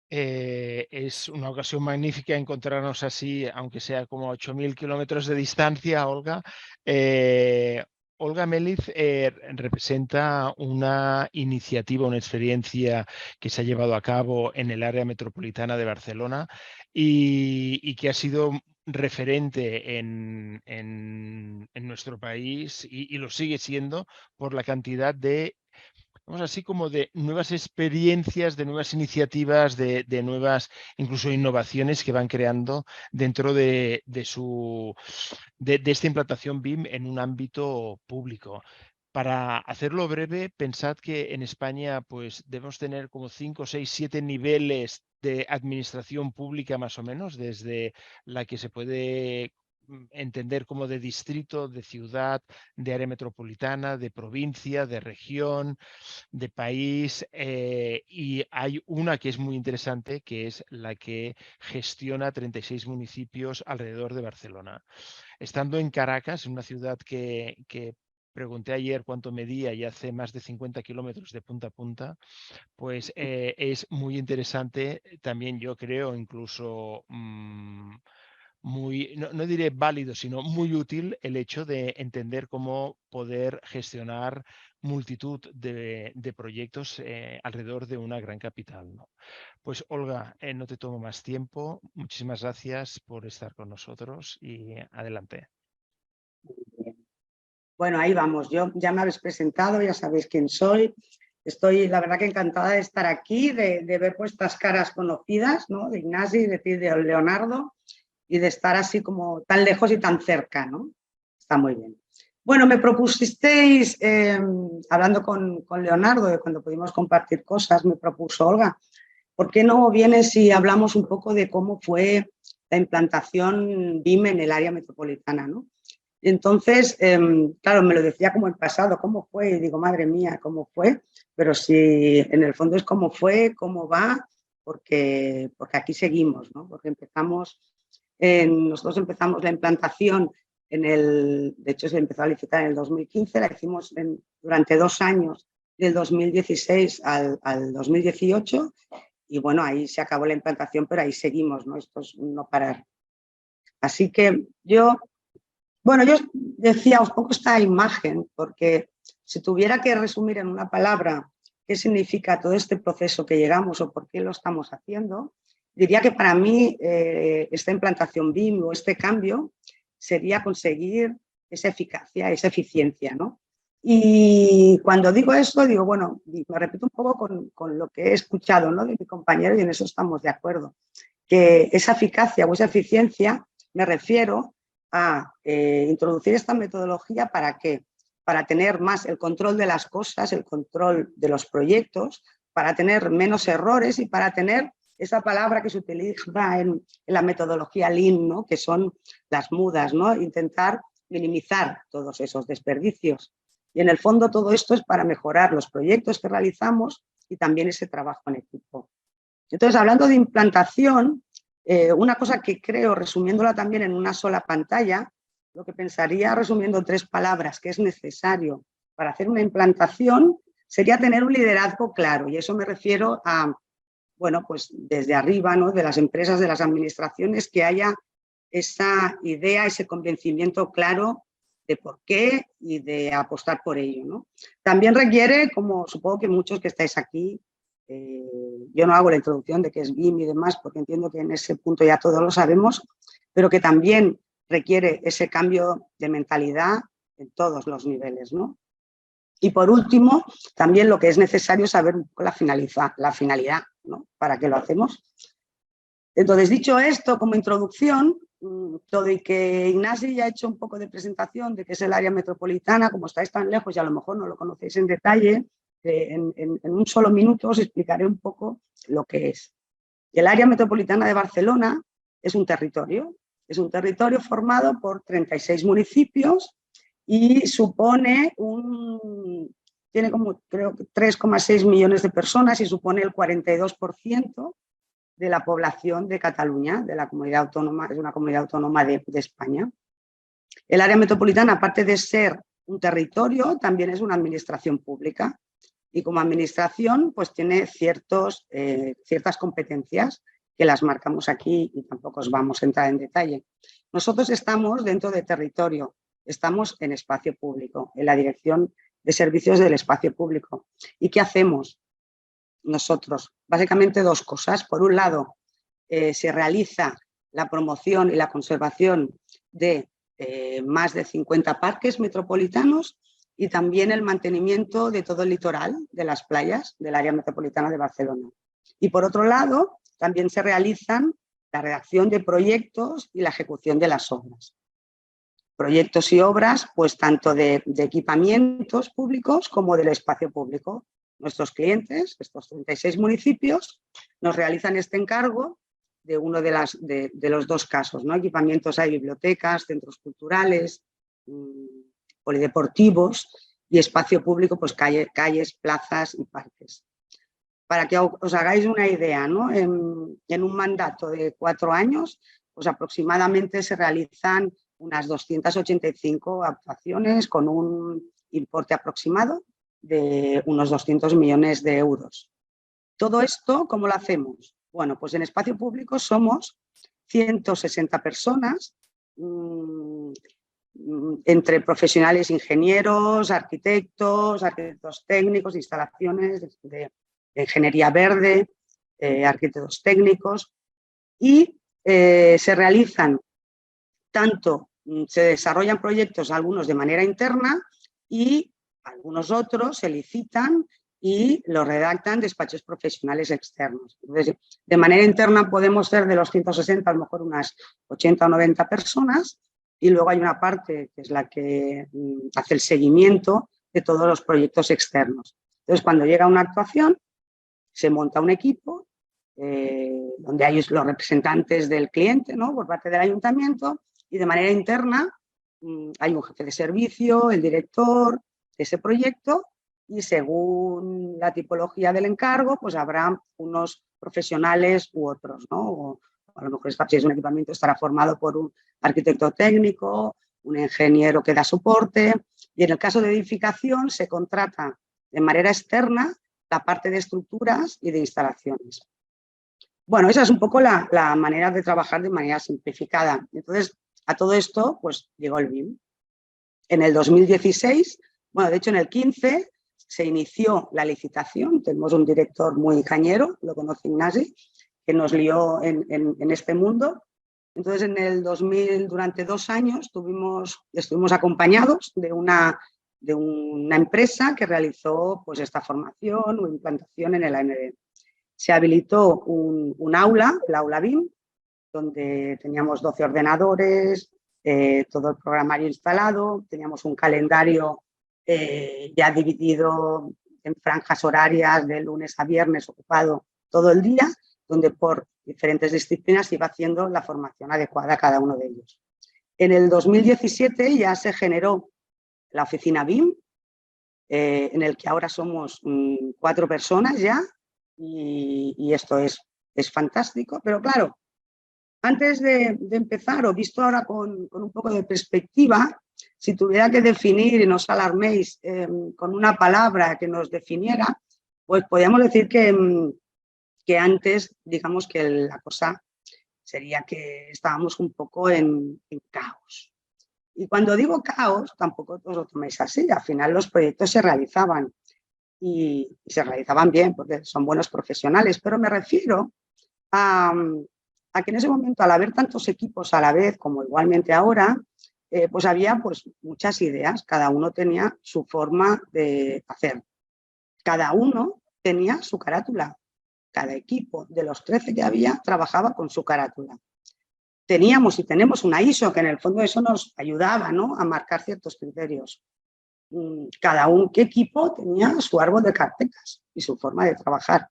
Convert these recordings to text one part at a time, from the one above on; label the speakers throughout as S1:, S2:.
S1: Es una ocasión magnífica encontrarnos así, aunque sea como a 8.000 kilómetros de distancia, Olga. Eh, Olga Meliz representa una iniciativa, una experiencia que se ha llevado a cabo en el área metropolitana de Barcelona y que ha sido referente en nuestro país y lo sigue siendo por la cantidad de, vamos así, como de nuevas experiencias, de nuevas iniciativas, de nuevas incluso innovaciones que van creando dentro de esta implantación BIM en un ámbito público. Para hacerlo breve, pensad que en España pues debemos tener como 5, 6, 7 niveles de administración pública más o menos, desde la que se puede entender como de distrito, de ciudad, de área metropolitana, de provincia, de región, de país, y hay una que es muy interesante, que es la que gestiona 36 municipios alrededor de Barcelona. Estando en Caracas, una ciudad que pregunté ayer cuánto medía y hace más de 50 kilómetros de punta a punta, pues es muy interesante también, yo creo, incluso muy, no, no diré válido, sino muy útil el hecho de entender cómo poder gestionar multitud de proyectos alrededor de una gran capital, ¿no? Pues Olga, no te tomo más tiempo. Muchísimas gracias por estar con nosotros y adelante.
S2: Bueno, ahí vamos. Yo ya me habéis presentado, ya sabéis quién soy. Estoy, la verdad, que encantada de estar aquí, de ver vuestras caras conocidas, ¿no? De Ignasi, de ti, de Leonardo, y de estar así como tan lejos y tan cerca, ¿no? Está muy bien. Bueno, me propusisteis, hablando con Leonardo, de cuando pudimos compartir cosas, me propuso Olga, ¿por qué no vienes y hablamos un poco de cómo fue la implantación BIM en el área metropolitana, ¿no? Entonces, claro, me lo decía como en pasado, ¿cómo fue? Y digo, madre mía, ¿cómo fue? Pero si en el fondo es cómo fue, cómo va, porque aquí seguimos, ¿no? Porque nosotros empezamos la implantación de hecho se empezó a licitar en el 2015, la hicimos durante 2 años, del 2016 al 2018, y bueno, ahí se acabó la implantación, pero ahí seguimos, ¿no? Esto es no parar. Así que bueno, yo decía un poco esta imagen, porque si tuviera que resumir en una palabra qué significa todo este proceso que llegamos o por qué lo estamos haciendo, diría que para mí esta implantación BIM o este cambio sería conseguir esa eficacia, esa eficiencia, ¿no? Y cuando digo eso, digo, bueno, me repito un poco con lo que he escuchado, ¿no?, de mi compañero, y en eso estamos de acuerdo, que esa eficacia o esa eficiencia me refiero a introducir esta metodología. ¿Para qué? Para tener más el control de las cosas, el control de los proyectos, para tener menos errores y para tener esa palabra que se utiliza en la metodología Lean, ¿no?, que son las mudas, ¿no?, intentar minimizar todos esos desperdicios. Y en el fondo todo esto es para mejorar los proyectos que realizamos y también ese trabajo en equipo. Entonces, hablando de implantación, una cosa que creo, resumiéndola también en una sola pantalla, lo que pensaría resumiendo en 3 palabras que es necesario para hacer una implantación sería tener un liderazgo claro, y eso me refiero a, bueno, pues desde arriba, ¿no?, de las empresas, de las administraciones, que haya esa idea, ese convencimiento claro de por qué y de apostar por ello, ¿no? También requiere, como supongo que muchos que estáis aquí, yo no hago la introducción de qué es BIM y demás, porque entiendo que en ese punto ya todos lo sabemos, pero que también requiere ese cambio de mentalidad en todos los niveles, ¿no? Y por último, también lo que es necesario es saber la finalidad, ¿no?, para qué lo hacemos. Entonces, dicho esto como introducción, todo y que Ignasi ya ha hecho un poco de presentación de qué es el área metropolitana, como estáis tan lejos y a lo mejor no lo conocéis en detalle, en un solo minuto os explicaré un poco lo que es. El área metropolitana de Barcelona es un territorio formado por 36 municipios y tiene como, creo, 3,6 millones de personas y supone el 42% de la población de Cataluña, de la comunidad autónoma, es una comunidad autónoma de España. El área metropolitana, aparte de ser un territorio, también es una administración pública. y como administración pues tiene ciertas competencias que las marcamos aquí y tampoco os vamos a entrar en detalle. Nosotros estamos dentro de territorio, estamos en espacio público, en la Dirección de Servicios del Espacio Público. ¿Y qué hacemos nosotros? Básicamente dos cosas. Por un lado, se realiza la promoción y la conservación de más de 50 parques metropolitanos y también el mantenimiento de todo el litoral de las playas del área metropolitana de Barcelona. Y por otro lado, también se realizan la redacción de proyectos y la ejecución de las obras. Proyectos y obras, pues tanto de equipamientos públicos como del espacio público. Nuestros clientes, estos 36 municipios, nos realizan este encargo de uno de los dos casos, ¿no? Equipamientos hay bibliotecas, centros culturales, polideportivos y espacio público, pues calles, plazas y parques. Para que os hagáis una idea, ¿no? En un mandato de 4 años, pues aproximadamente se realizan unas 285 actuaciones con un importe aproximado de unos 200 millones de euros. Todo esto, ¿cómo lo hacemos? Bueno, pues en espacio público somos 160 personas, entre profesionales, ingenieros, arquitectos técnicos, instalaciones de ingeniería verde, arquitectos técnicos, y se realizan se desarrollan proyectos, algunos de manera interna y algunos otros se licitan y los redactan despachos profesionales externos. Entonces, de manera interna podemos ser de los 160, a lo mejor unas 80 o 90 personas, y luego hay una parte que es la que hace el seguimiento de todos los proyectos externos. Entonces, cuando llega una actuación, se monta un equipo donde hay los representantes del cliente, ¿no? Por parte del ayuntamiento, y de manera interna hay un jefe de servicio, el director de ese proyecto, y según la tipología del encargo, pues habrá unos profesionales u otros, ¿no? O a lo mejor si es un equipamiento estará formado por un arquitecto técnico, un ingeniero que da soporte, y en el caso de edificación se contrata de manera externa la parte de estructuras y de instalaciones. Bueno, esa es un poco la manera de trabajar de manera simplificada. Entonces, a todo esto, pues llegó el BIM. En el 2016, bueno, de hecho en el 15 se inició la licitación. Tenemos un director muy cañero, lo conoce Ignasi, que nos lió en este mundo. Entonces, en el 2000, durante 2 años, estuvimos acompañados de una empresa que realizó pues, esta formación o implantación en el AMB. Se habilitó un aula, el aula BIM, donde teníamos 12 ordenadores, todo el programario instalado, teníamos un calendario ya dividido en franjas horarias de lunes a viernes, ocupado todo el día, donde por diferentes disciplinas iba haciendo la formación adecuada a cada uno de ellos. En el 2017 ya se generó la oficina BIM, en el que ahora somos 4 personas ya, y esto es fantástico, pero claro, antes de empezar, o visto ahora con un poco de perspectiva, si tuviera que definir, y no os alarméis, con una palabra que nos definiera, pues podríamos decir que antes, digamos que la cosa sería que estábamos un poco en caos. Y cuando digo caos, tampoco os lo toméis así, al final los proyectos se realizaban y se realizaban bien, porque son buenos profesionales, pero me refiero a que en ese momento, al haber tantos equipos a la vez, como igualmente ahora, pues había pues, muchas ideas, cada uno tenía su forma de hacer. Cada uno tenía su carátula. Cada equipo de los 13 que había trabajaba con su carátula. Teníamos y tenemos una ISO que en el fondo eso nos ayudaba, ¿no?, a marcar ciertos criterios. Cada equipo tenía su árbol de carpetas y su forma de trabajar.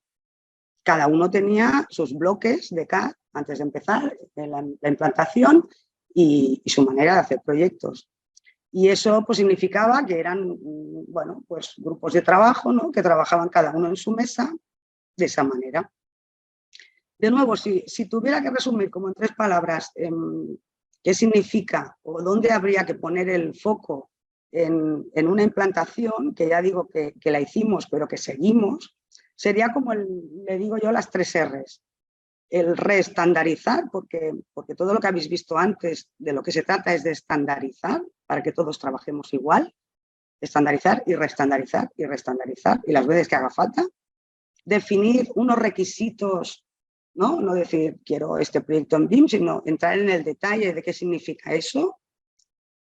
S2: Cada uno tenía sus bloques de CAD antes de empezar la implantación y su manera de hacer proyectos. Y eso pues, significaba que eran bueno, pues, grupos de trabajo, ¿no?, que trabajaban cada uno en su mesa de esa manera. De nuevo, si tuviera que resumir como en 3 palabras qué significa o dónde habría que poner el foco en una implantación, que ya digo que la hicimos, pero que seguimos, sería como, le digo yo, las 3 Rs. El reestandarizar, porque todo lo que habéis visto antes, de lo que se trata es de estandarizar, para que todos trabajemos igual, estandarizar y reestandarizar y reestandarizar, y las veces que haga falta. Definir unos requisitos, ¿no? No decir quiero este proyecto en BIM, sino entrar en el detalle de qué significa eso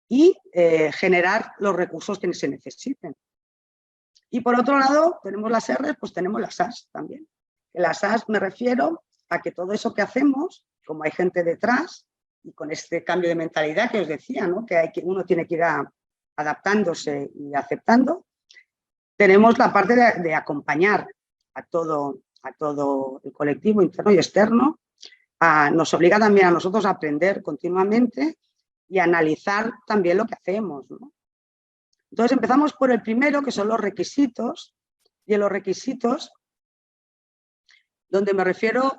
S2: y generar los recursos que se necesiten. Y por otro lado, tenemos las R's, pues tenemos las As también. En las As me refiero a que todo eso que hacemos, como hay gente detrás, y con este cambio de mentalidad que os decía, ¿no? Que uno tiene que ir adaptándose y aceptando, tenemos la parte de acompañar a todo el colectivo interno y externo. Nos obliga también a nosotros a aprender continuamente y a analizar también lo que hacemos, ¿no? Entonces empezamos por el primero, que son los requisitos, y en los requisitos, donde me refiero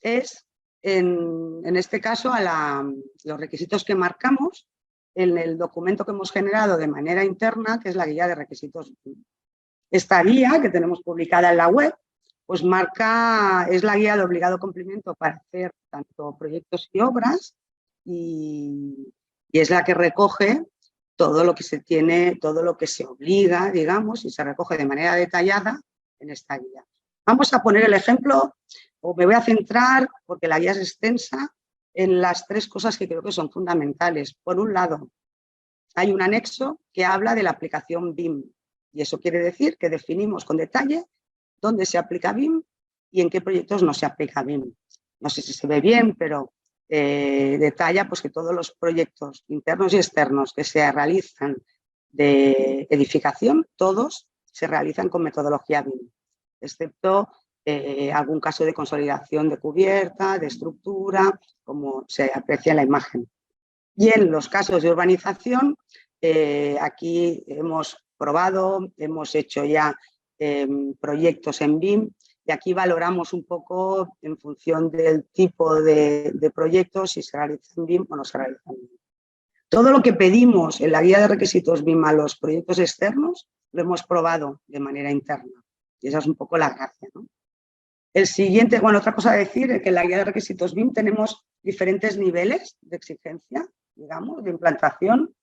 S2: es, en este caso, a los requisitos que marcamos en el documento que hemos generado de manera interna, que es la guía de requisitos. Esta guía, que tenemos publicada en la web, pues es la guía de obligado cumplimiento para hacer tanto proyectos y obras, y es la que recoge todo lo que se tiene, todo lo que se obliga, digamos, y se recoge de manera detallada en esta guía. Vamos a poner el ejemplo, o me voy a centrar, porque la guía es extensa, en las 3 cosas que creo que son fundamentales. Por un lado, hay un anexo que habla de la aplicación BIM, y eso quiere decir que definimos con detalle dónde se aplica BIM y en qué proyectos no se aplica BIM. No sé si se ve bien, pero detalla pues, que todos los proyectos internos y externos que se realizan de edificación, todos se realizan con metodología BIM, excepto algún caso de consolidación de cubierta, de estructura, como se aprecia en la imagen. Y en los casos de urbanización, aquí hemos probado, hemos hecho ya proyectos en BIM, y aquí valoramos un poco en función del tipo de proyectos, si se realiza en BIM o no se realiza en BIM. Todo lo que pedimos en la guía de requisitos BIM a los proyectos externos lo hemos probado de manera interna, y esa es un poco la gracia, ¿no? El siguiente, bueno, otra cosa a decir es que en la guía de requisitos BIM tenemos diferentes niveles de exigencia, digamos, de implantación.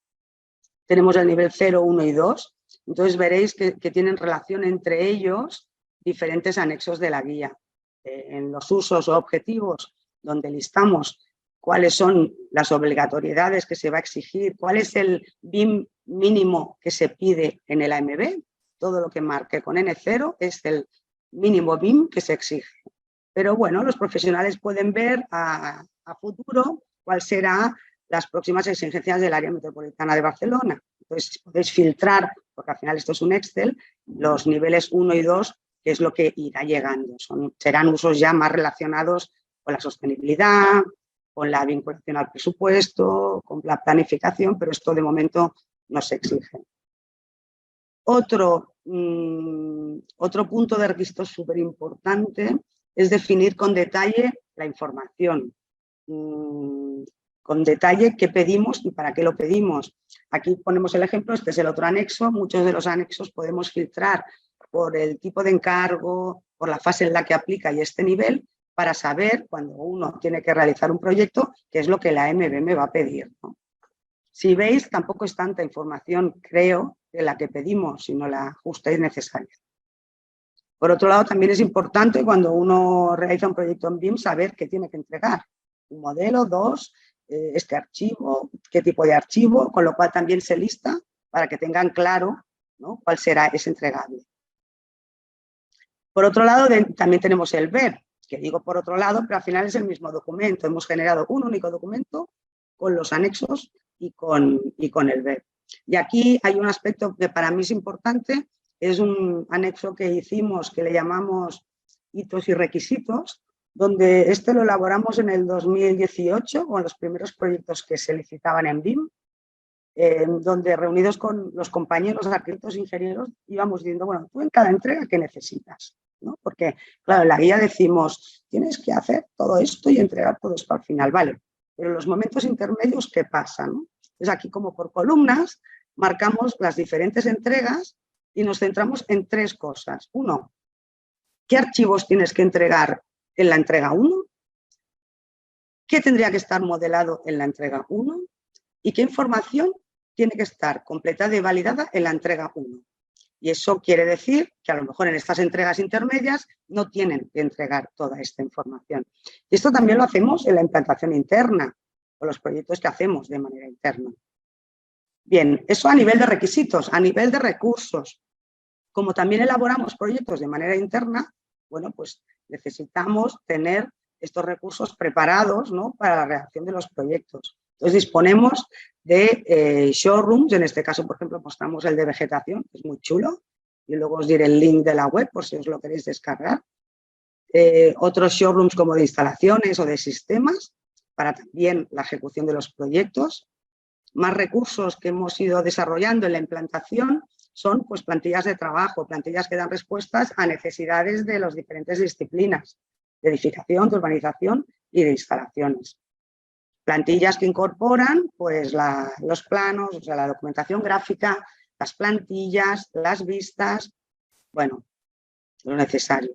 S2: Tenemos el nivel 0, 1 y 2. Entonces veréis que tienen relación entre ellos diferentes anexos de la guía. En los usos o objetivos, donde listamos cuáles son las obligatoriedades que se va a exigir, cuál es el BIM mínimo que se pide en el AMB. Todo lo que marque con N0 es el mínimo BIM que se exige. Pero bueno, los profesionales pueden ver a futuro cuál será las próximas exigencias del área metropolitana de Barcelona. Entonces podéis filtrar, porque al final esto es un Excel, los niveles 1 y 2, que es lo que irá llegando. Serán usos ya más relacionados con la sostenibilidad, con la vinculación al presupuesto, con la planificación, pero esto de momento no se exige. Otro punto de requisitos súper importante es definir con detalle la información, con detalle qué pedimos y para qué lo pedimos. Aquí ponemos el ejemplo, este es el otro anexo. Muchos de los anexos podemos filtrar por el tipo de encargo, por la fase en la que aplica y este nivel, para saber cuando uno tiene que realizar un proyecto qué es lo que la AMB me va a pedir, ¿no? Si veis, tampoco es tanta información, creo, de la que pedimos, sino la justa y necesaria. Por otro lado, también es importante cuando uno realiza un proyecto en BIM saber qué tiene que entregar. Un modelo, 2, este archivo, qué tipo de archivo, con lo cual también se lista para que tengan claro, ¿no?, cuál será ese entregable. Por otro lado, también tenemos el BER, que digo por otro lado, pero al final es el mismo documento. Hemos generado un único documento con los anexos y con el BER. Y aquí hay un aspecto que para mí es importante, es un anexo que hicimos que le llamamos hitos y requisitos, donde este lo elaboramos en el 2018 con los primeros proyectos que se licitaban en BIM, donde reunidos con los compañeros arquitectos e ingenieros íbamos diciendo, bueno, tú en cada entrega, ¿qué necesitas?, ¿no? Porque, claro, en la guía decimos, tienes que hacer todo esto y entregar todo esto al final, vale, pero en los momentos intermedios, ¿qué pasa, no? Entonces aquí, como por columnas, marcamos las diferentes entregas y nos centramos en 3 cosas. 1, ¿qué archivos tienes que entregar en la entrega 1? ¿Qué tendría que estar modelado en la entrega 1? ¿Y qué información tiene que estar completada y validada en la entrega 1? Y eso quiere decir que a lo mejor en estas entregas intermedias no tienen que entregar toda esta información. Y esto también lo hacemos en la implantación interna o los proyectos que hacemos de manera interna. Bien, eso a nivel de requisitos, a nivel de recursos. Como también elaboramos proyectos de manera interna, bueno, pues necesitamos tener estos recursos preparados, ¿no?, para la redacción de los proyectos. Entonces disponemos de showrooms, en este caso, por ejemplo, mostramos el de vegetación, que es muy chulo, y luego os diré el link de la web por si os lo queréis descargar. Otros showrooms como de instalaciones o de sistemas, para también la ejecución de los proyectos. Más recursos que hemos ido desarrollando en la implantación son pues plantillas de trabajo, plantillas que dan respuestas a necesidades de las diferentes disciplinas, de edificación, de urbanización y de instalaciones. Plantillas que incorporan pues los planos, o sea, la documentación gráfica, las plantillas, las vistas, bueno, lo necesario.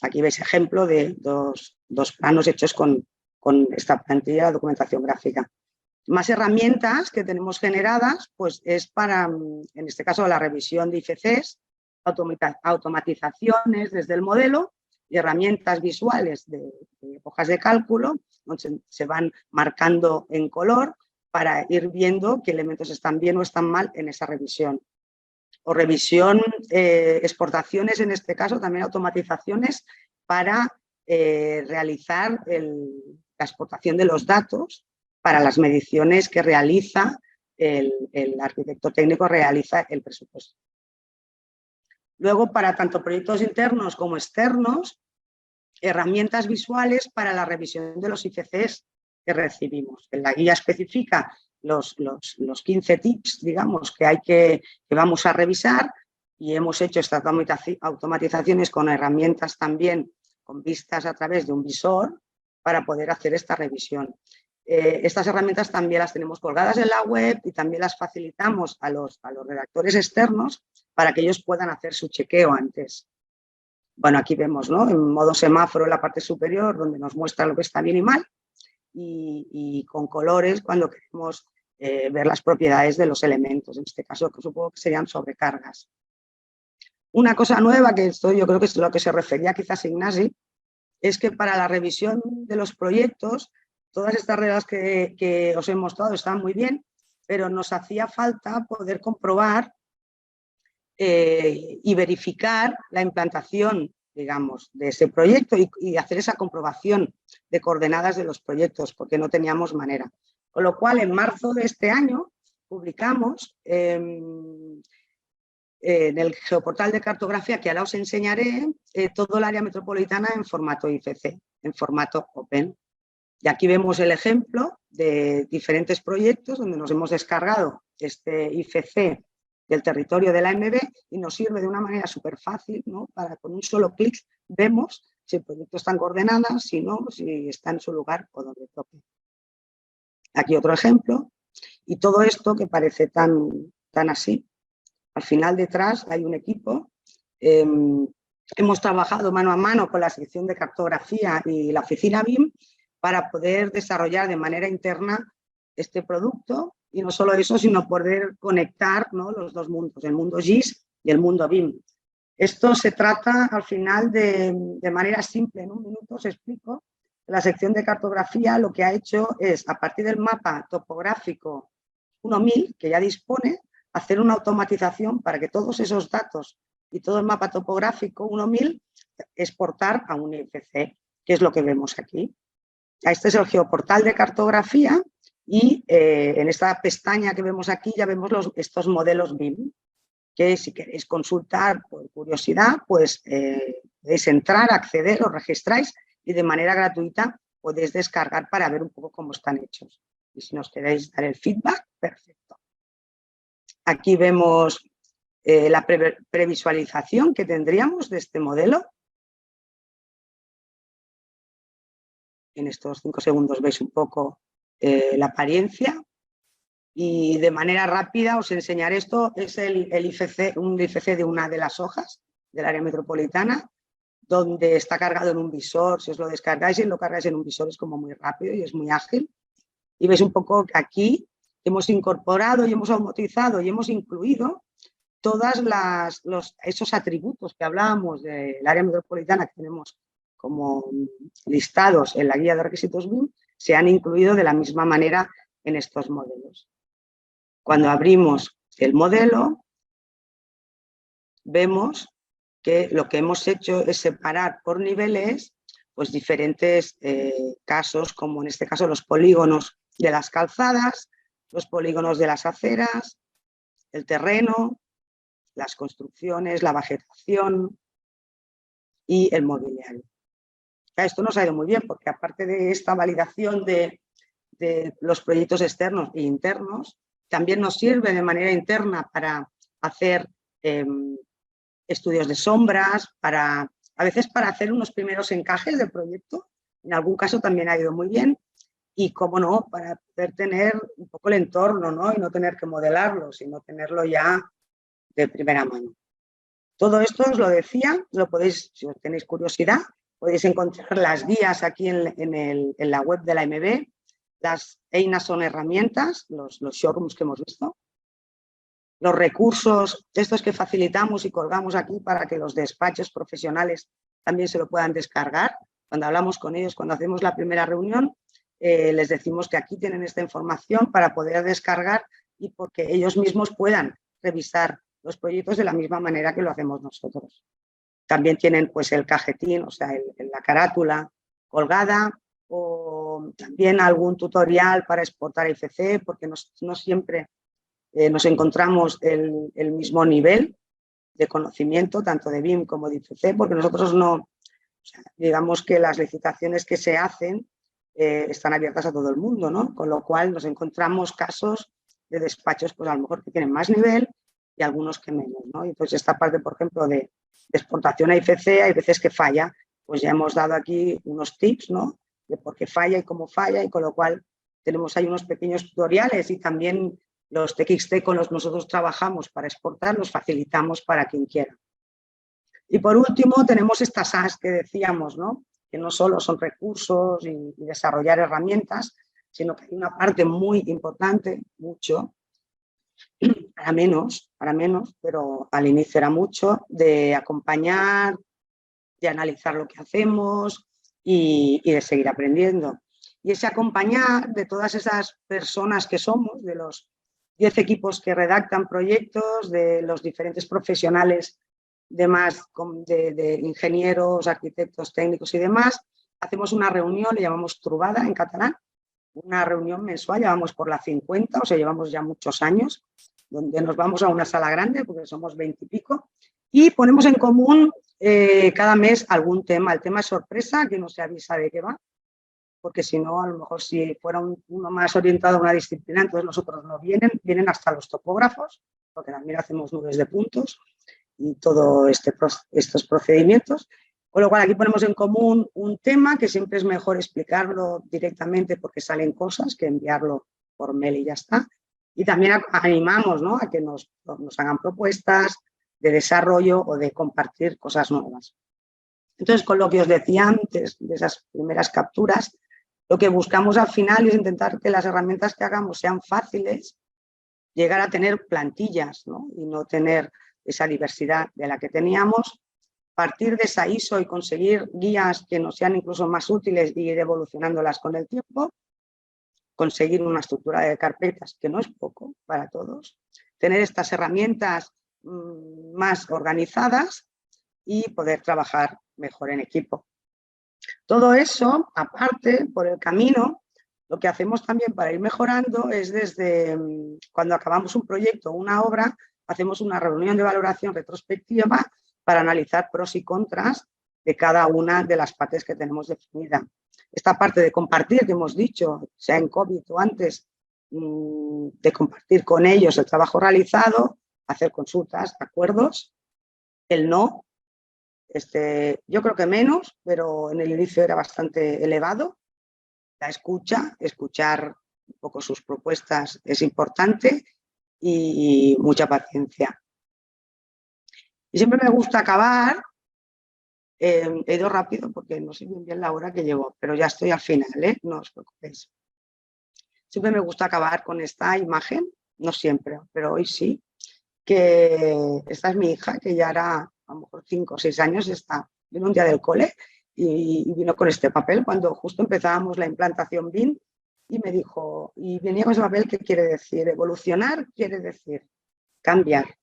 S2: Aquí veis ejemplo de dos planos hechos con esta plantilla, la documentación gráfica. Más herramientas que tenemos generadas, pues es para, en este caso, la revisión de IFCs, automatizaciones desde el modelo y herramientas visuales de hojas de cálculo, donde se van marcando en color para ir viendo qué elementos están bien o están mal en esa revisión. O revisión, exportaciones, en este caso, también automatizaciones para realizar la exportación de los datos para las mediciones que realiza el arquitecto técnico, realiza el presupuesto. Luego, para tanto proyectos internos como externos, herramientas visuales para la revisión de los IFCs que recibimos. En la guía especifica los 15 tips, digamos, que vamos a revisar, y hemos hecho estas automatizaciones con herramientas también, con vistas a través de un visor, para poder hacer esta revisión. Estas herramientas también las tenemos colgadas en la web y también las facilitamos a los redactores externos para que ellos puedan hacer su chequeo antes. Bueno, aquí vemos, ¿no?, en modo semáforo en la parte superior, donde nos muestra lo que está bien y mal, y con colores cuando queremos ver las propiedades de los elementos, en este caso que supongo que serían sobrecargas. Una cosa nueva, que esto yo creo que es lo que se refería quizás Ignasi, es que para la revisión de los proyectos, todas estas reglas que os he mostrado están muy bien, pero nos hacía falta poder comprobar y verificar la implantación, digamos, de ese proyecto y hacer esa comprobación de coordenadas de los proyectos, porque no teníamos manera. Con lo cual, en marzo de este año, publicamos en el geoportal de cartografía, que ahora os enseñaré, todo el área metropolitana en formato IFC, en formato Open. Y aquí vemos el ejemplo de diferentes proyectos donde nos hemos descargado este IFC del territorio de la AMB y nos sirve de una manera súper fácil, ¿no?, para con un solo clic vemos si el proyecto está en coordenadas, si no, si está en su lugar o donde toque. Aquí otro ejemplo, y todo esto que parece tan así. Al final detrás hay un equipo. Hemos trabajado mano a mano con la sección de cartografía y la oficina BIM para poder desarrollar de manera interna este producto, y no solo eso, sino poder conectar, ¿no?, los dos mundos, el mundo GIS y el mundo BIM. Esto se trata al final de manera simple, en un minuto os explico. La sección de cartografía lo que ha hecho es, a partir del mapa topográfico 1000 que ya dispone, hacer una automatización para que todos esos datos y todo el mapa topográfico 1000 exportar a un IFC, que es lo que vemos aquí. Este es el geoportal de cartografía y en esta pestaña que vemos aquí ya vemos estos modelos BIM, que si queréis consultar por curiosidad, pues podéis entrar, acceder, os registráis y de manera gratuita podéis descargar para ver un poco cómo están hechos. Y si nos queréis dar el feedback, perfecto. Aquí vemos la previsualización que tendríamos de este modelo. En estos 5 segundos veis un poco la apariencia. Y de manera rápida os enseñaré esto. Es el IFC, un IFC de una de las hojas del área metropolitana, donde está cargado en un visor. Si os lo descargáis y lo cargáis en un visor es como muy rápido y es muy ágil. Y veis un poco que aquí hemos incorporado y hemos automatizado y hemos incluido todas esos atributos que hablábamos del área metropolitana que tenemos como listados en la guía de requisitos BIM, se han incluido de la misma manera en estos modelos. Cuando abrimos el modelo, vemos que lo que hemos hecho es separar por niveles pues diferentes casos, como en este caso los polígonos de las calzadas, los polígonos de las aceras, el terreno, las construcciones, la vegetación y el mobiliario. Esto nos ha ido muy bien porque aparte de esta validación de los proyectos externos e internos, también nos sirve de manera interna para hacer estudios de sombras, a veces para hacer unos primeros encajes del proyecto. En algún caso también ha ido muy bien. Y, cómo no, para poder tener un poco el entorno, ¿no? Y no tener que modelarlo, sino tenerlo ya de primera mano. Todo esto os lo decía, lo podéis, si os tenéis curiosidad, podéis encontrar las guías aquí en la web de la MB. Las EINAs son herramientas, los showrooms que hemos visto. Los recursos, estos que facilitamos y colgamos aquí para que los despachos profesionales también se lo puedan descargar. Cuando hablamos con ellos, cuando hacemos la primera reunión, les decimos que aquí tienen esta información para poder descargar y porque ellos mismos puedan revisar los proyectos de la misma manera que lo hacemos nosotros. También tienen pues el cajetín, o sea, la carátula colgada, o también algún tutorial para exportar IFC, porque no siempre nos encontramos el mismo nivel de conocimiento, tanto de BIM como de IFC, porque nosotros no, o sea, digamos que las licitaciones que se hacen están abiertas a todo el mundo, ¿no? Con lo cual nos encontramos casos de despachos, pues a lo mejor que tienen más nivel y algunos que menos, ¿no? Y pues esta parte, por ejemplo, de exportación a IFC, hay veces que falla, pues ya hemos dado aquí unos tips, ¿no? De por qué falla y cómo falla, y con lo cual tenemos ahí unos pequeños tutoriales y también los TXT con los que nosotros trabajamos para exportar, los facilitamos para quien quiera. Y por último tenemos estas AS que decíamos, ¿no? Que no solo son recursos y desarrollar herramientas, sino que hay una parte muy importante, mucho, para menos, pero al inicio era mucho, de acompañar, de analizar lo que hacemos y de seguir aprendiendo. Y ese acompañar de todas esas personas que somos, de los 10 equipos que redactan proyectos, de los diferentes profesionales de ingenieros, arquitectos, técnicos y demás, hacemos una reunión, le llamamos trobada en catalán, una reunión mensual, llevamos por la 50, o sea, llevamos ya muchos años, donde nos vamos a una sala grande, porque somos 20 y pico, y ponemos en común cada mes algún tema. El tema es sorpresa, que no se avisa de qué va, porque si no, a lo mejor si fuera uno más orientado a una disciplina, entonces nosotros no vienen hasta los topógrafos, porque también hacemos nubes de puntos y todos estos procedimientos. Con lo cual aquí ponemos en común un tema que siempre es mejor explicarlo directamente porque salen cosas que enviarlo por mail y ya está. Y también animamos, ¿no?, a que nos hagan propuestas de desarrollo o de compartir cosas nuevas. Entonces, con lo que os decía antes de esas primeras capturas, lo que buscamos al final es intentar que las herramientas que hagamos sean fáciles, llegar a tener plantillas, ¿no?, y no tener esa diversidad de la que teníamos, partir de esa ISO y conseguir guías que nos sean incluso más útiles y ir evolucionándolas con el tiempo, conseguir una estructura de carpetas, que no es poco para todos, tener estas herramientas más organizadas y poder trabajar mejor en equipo. Todo eso, aparte, por el camino, lo que hacemos también para ir mejorando es desde cuando acabamos un proyecto o una obra, hacemos una reunión de valoración retrospectiva para analizar pros y contras de cada una de las partes que tenemos definida. Esta parte de compartir, que hemos dicho, sea en COVID o antes, de compartir con ellos el trabajo realizado, hacer consultas, acuerdos, el no, yo creo que menos, pero en el inicio era bastante elevado, la escucha, escuchar un poco sus propuestas es importante y mucha paciencia. Y siempre me gusta acabar, he ido rápido porque no sé bien la hora que llevo, pero ya estoy al final, no os preocupéis. Siempre me gusta acabar con esta imagen, no siempre, pero hoy sí, que esta es mi hija, que ya hará a lo mejor 5 o 6 años, vino un día del cole y vino con este papel cuando justo empezábamos la implantación BIM y me dijo, y venía con ese papel, ¿qué quiere decir? Evolucionar quiere decir cambiar,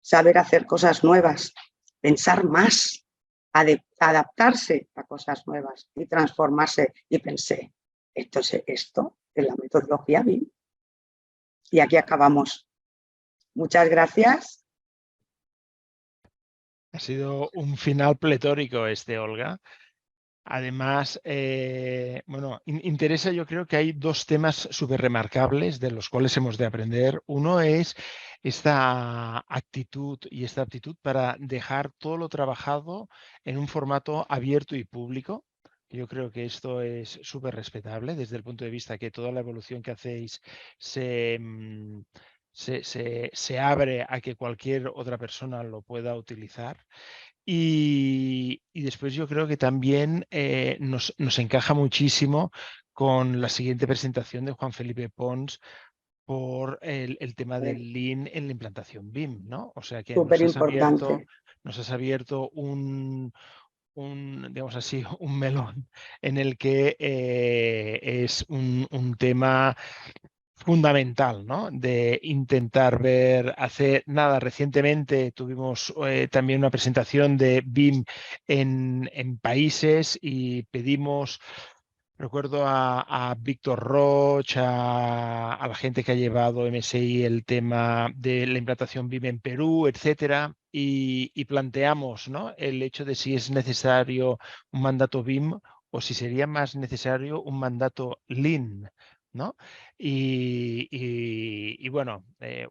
S2: saber hacer cosas nuevas, pensar más, adaptarse a cosas nuevas y transformarse. Y pensé, esto es la metodología BIM. Y aquí acabamos. Muchas gracias.
S1: Ha sido un final pletórico Olga. Además, bueno, interesa, yo creo que hay dos temas súper remarcables de los cuales hemos de aprender. Uno es esta actitud y esta aptitud para dejar todo lo trabajado en un formato abierto y público. Yo creo que esto es súper respetable desde el punto de vista que toda la evolución que hacéis se abre a que cualquier otra persona lo pueda utilizar. Y después yo creo que también nos encaja muchísimo con la siguiente presentación de Juan Felipe Pons por el tema del Lean en la implantación BIM, ¿no? O sea que
S2: Súper importante.
S1: nos has abierto digamos así, un melón en el que es un tema fundamental, ¿no? De intentar recientemente tuvimos también una presentación de BIM en países y pedimos, recuerdo a Víctor Roch, a la gente que ha llevado MSI el tema de la implantación BIM en Perú, etcétera, y planteamos, ¿no? El hecho de si es necesario un mandato BIM o si sería más necesario un mandato Lean, ¿no? Y bueno,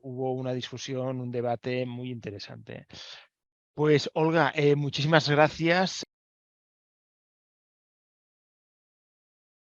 S1: hubo una discusión, un debate muy interesante. Pues Olga, muchísimas gracias.